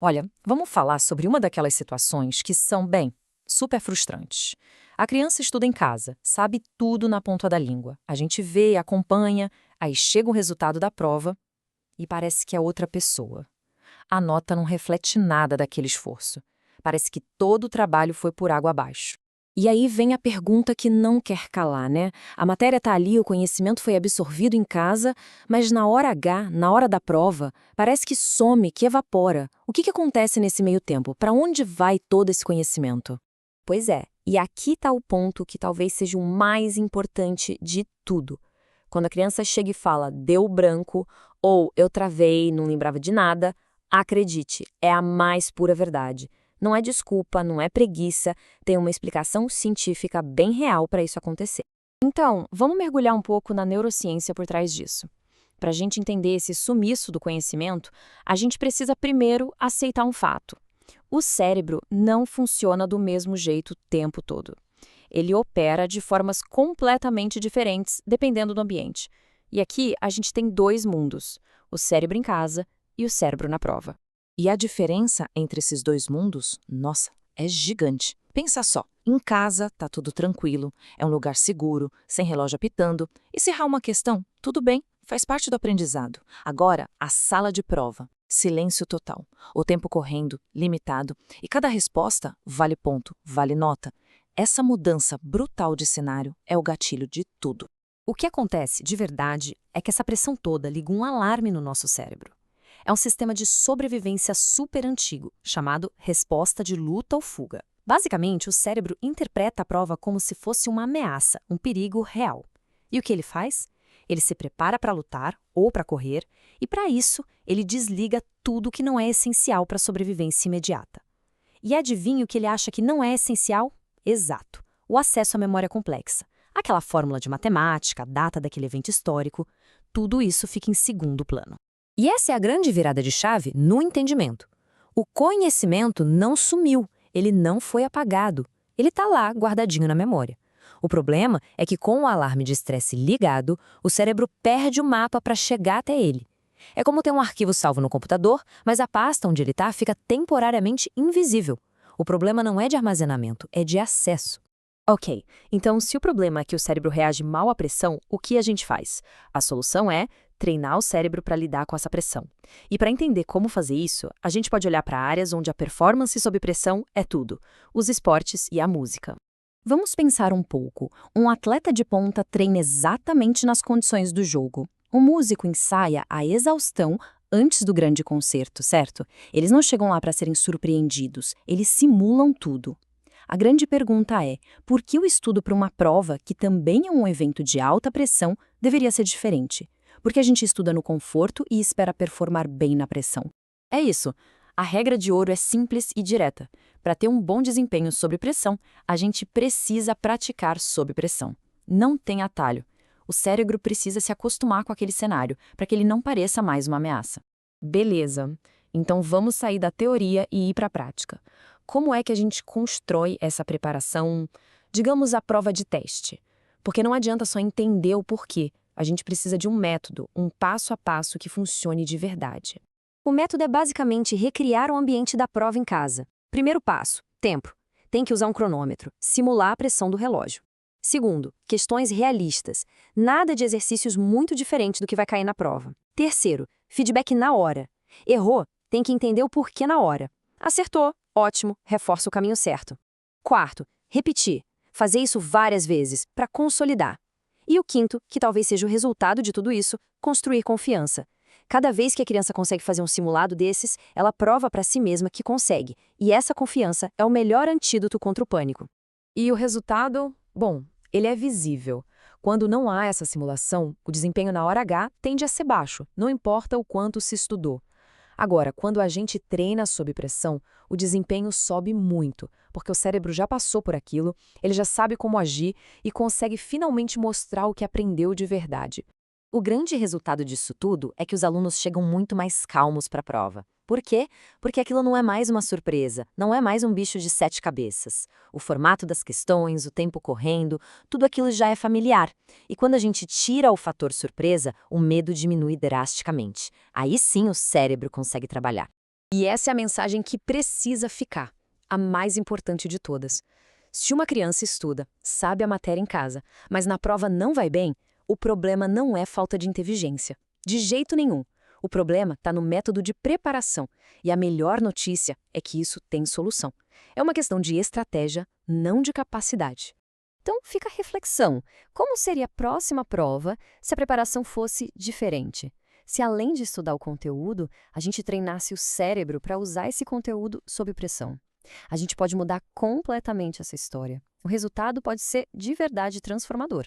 Olha, vamos falar sobre uma daquelas situações que são, bem, super frustrantes. A criança estuda em casa, sabe tudo na ponta da língua. A gente vê, acompanha, aí chega o resultado da prova e parece que é outra pessoa. A nota não reflete nada daquele esforço. Parece que todo o trabalho foi por água abaixo. E aí vem a pergunta que não quer calar, né? A matéria está ali, o conhecimento foi absorvido em casa, mas na hora H, na hora da prova, parece que some, que evapora. O que acontece nesse meio tempo? Para onde vai todo esse conhecimento? Pois é, e aqui está o ponto que talvez seja o mais importante de tudo. Quando a criança chega e fala, deu branco, ou eu travei, não lembrava de nada, acredite, é a mais pura verdade. Não é desculpa, não é preguiça, tem uma explicação científica bem real para isso acontecer. Então, vamos mergulhar um pouco na neurociência por trás disso. Para a gente entender esse sumiço do conhecimento, a gente precisa primeiro aceitar um fato. O cérebro não funciona do mesmo jeito o tempo todo. Ele opera de formas completamente diferentes dependendo do ambiente. E aqui a gente tem dois mundos, o cérebro em casa e o cérebro na prova. E a diferença entre esses dois mundos, nossa, é gigante. Pensa só, em casa tá tudo tranquilo, é um lugar seguro, sem relógio apitando, e se errar uma questão, tudo bem, faz parte do aprendizado. Agora, a sala de prova, silêncio total, o tempo correndo, limitado, e cada resposta vale ponto, vale nota. Essa mudança brutal de cenário é o gatilho de tudo. O que acontece, de verdade, é que essa pressão toda liga um alarme no nosso cérebro. É um sistema de sobrevivência super antigo, chamado resposta de luta ou fuga. Basicamente, o cérebro interpreta a prova como se fosse uma ameaça, um perigo real. E o que ele faz? Ele se prepara para lutar ou para correr, e para isso, ele desliga tudo que não é essencial para a sobrevivência imediata. E adivinha o que ele acha que não é essencial? Exato, o acesso à memória complexa. Aquela fórmula de matemática, a data daquele evento histórico, tudo isso fica em segundo plano. E essa é a grande virada de chave no entendimento. O conhecimento não sumiu, ele não foi apagado. Ele está lá, guardadinho na memória. O problema é que com o alarme de estresse ligado, o cérebro perde o mapa para chegar até ele. É como ter um arquivo salvo no computador, mas a pasta onde ele está fica temporariamente invisível. O problema não é de armazenamento, é de acesso. Ok, então se o problema é que o cérebro reage mal à pressão, o que a gente faz? A solução é treinar o cérebro para lidar com essa pressão. E para entender como fazer isso, a gente pode olhar para áreas onde a performance sob pressão é tudo, os esportes e a música. Vamos pensar um pouco. Um atleta de ponta treina exatamente nas condições do jogo. O músico ensaia a exaustão antes do grande concerto, certo? Eles não chegam lá para serem surpreendidos, eles simulam tudo. A grande pergunta é, por que o estudo para uma prova, que também é um evento de alta pressão, deveria ser diferente? Porque a gente estuda no conforto e espera performar bem na pressão. É isso. A regra de ouro é simples e direta. Para ter um bom desempenho sob pressão, a gente precisa praticar sob pressão. Não tem atalho. O cérebro precisa se acostumar com aquele cenário, para que ele não pareça mais uma ameaça. Beleza. Então vamos sair da teoria e ir para a prática. Como é que a gente constrói essa preparação, digamos, a prova de teste? Porque não adianta só entender o porquê. A gente precisa de um método, um passo a passo que funcione de verdade. O método é basicamente recriar o ambiente da prova em casa. Primeiro passo, tempo. Tem que usar um cronômetro, simular a pressão do relógio. Segundo, questões realistas. Nada de exercícios muito diferentes do que vai cair na prova. Terceiro, feedback na hora. Errou, tem que entender o porquê na hora. Acertou, ótimo, reforça o caminho certo. Quarto, repetir. Fazer isso várias vezes, para consolidar. E o quinto, que talvez seja o resultado de tudo isso, construir confiança. Cada vez que a criança consegue fazer um simulado desses, ela prova para si mesma que consegue. E essa confiança é o melhor antídoto contra o pânico. E o resultado? Bom, ele é visível. Quando não há essa simulação, o desempenho na hora H tende a ser baixo, não importa o quanto se estudou. Agora, quando a gente treina sob pressão, o desempenho sobe muito, porque o cérebro já passou por aquilo, ele já sabe como agir e consegue finalmente mostrar o que aprendeu de verdade. O grande resultado disso tudo é que os alunos chegam muito mais calmos para a prova. Por quê? Porque aquilo não é mais uma surpresa, não é mais um bicho de 7 cabeças. O formato das questões, o tempo correndo, tudo aquilo já é familiar. E quando a gente tira o fator surpresa, o medo diminui drasticamente. Aí sim o cérebro consegue trabalhar. E essa é a mensagem que precisa ficar, a mais importante de todas. Se uma criança estuda, sabe a matéria em casa, mas na prova não vai bem, o problema não é falta de inteligência. De jeito nenhum. O problema está no método de preparação. E a melhor notícia é que isso tem solução. É uma questão de estratégia, não de capacidade. Então fica a reflexão. Como seria a próxima prova se a preparação fosse diferente? Se além de estudar o conteúdo, a gente treinasse o cérebro para usar esse conteúdo sob pressão. A gente pode mudar completamente essa história. O resultado pode ser de verdade transformador.